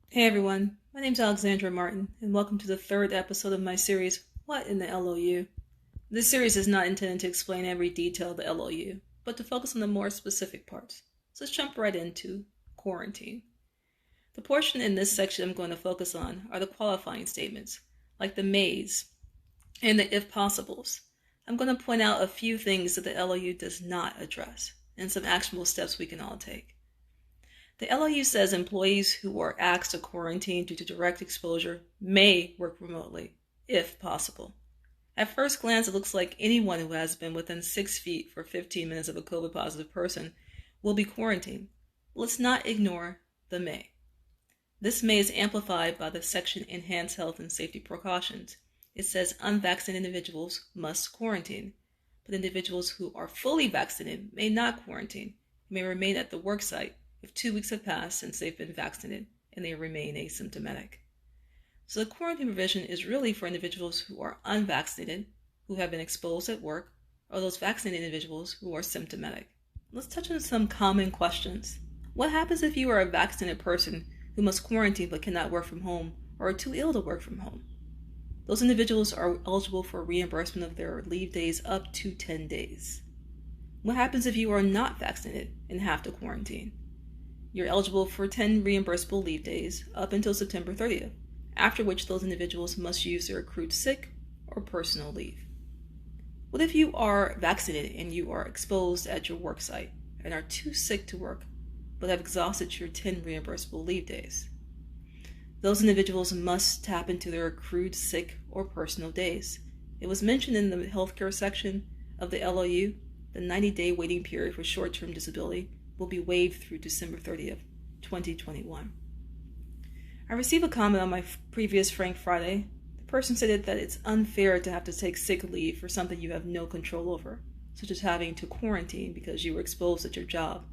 Hey everyone, my name's Alexandra Martin, and welcome to the third episode of my series, What in the LOU? This series is not intended to explain every detail of the LOU, but to focus on the more specific parts. So let's jump right into quarantine. The portion in this section I'm going to focus on are the qualifying statements, like the mays and the if possibles. I'm going to point out a few things that the LOU does not address, and some actionable steps we can all take. The LOU says employees who are asked to quarantine due to direct exposure may work remotely, if possible. At first glance, it looks like anyone who has been within 6 feet for 15 minutes of a COVID positive person will be quarantined. Let's not ignore the may. This may is amplified by the section Enhanced Health and Safety Precautions. It says unvaccinated individuals must quarantine, but individuals who are fully vaccinated may not quarantine and may remain at the worksite if 2 weeks have passed since they've been vaccinated and they remain asymptomatic. So the quarantine provision is really for individuals who are unvaccinated, who have been exposed at work, or those vaccinated individuals who are symptomatic. Let's touch on some common questions. What happens if you are a vaccinated person who must quarantine but cannot work from home or are too ill to work from home? Those individuals are eligible for reimbursement of their leave days up to 10 days. What happens if you are not vaccinated and have to quarantine? You're eligible for 10 reimbursable leave days up until September 30th, after which those individuals must use their accrued sick or personal leave. What if you are vaccinated and you are exposed at your work site and are too sick to work but have exhausted your 10 reimbursable leave days? Those individuals must tap into their accrued sick or personal days. It was mentioned in the healthcare section of the LOU, the 90-day waiting period for short-term disability will be waived through December 30th, 2021. I received a comment on my previous Frank Friday. The person stated that it's unfair to have to take sick leave for something you have no control over, such as having to quarantine because you were exposed at your job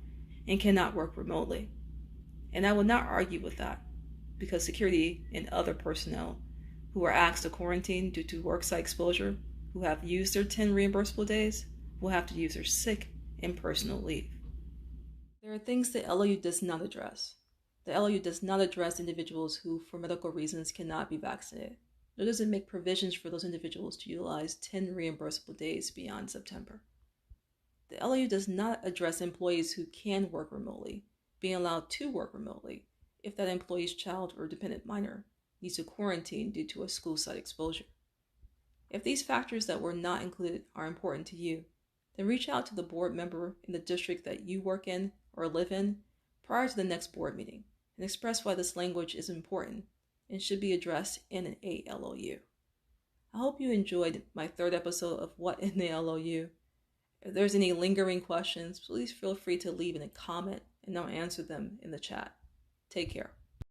and cannot work remotely. And I will not argue with that, because security and other personnel who are asked to quarantine due to worksite exposure, who have used their 10 reimbursable days, will have to use their sick and personal leave. There are things the LOU does not address. The LOU does not address individuals who, for medical reasons, cannot be vaccinated. Nor does it make provisions for those individuals to utilize 10 reimbursable days beyond September. The LOU does not address employees who can work remotely, being allowed to work remotely if that employee's child or dependent minor needs to quarantine due to a school site exposure. If these factors that were not included are important to you, then reach out to the board member in the district that you work in or live in prior to the next board meeting and express why this language is important and should be addressed in an LOU. I hope you enjoyed my third episode of What in the LOU. If there's any lingering questions, please feel free to leave in a comment and I'll answer them in the chat. Take care.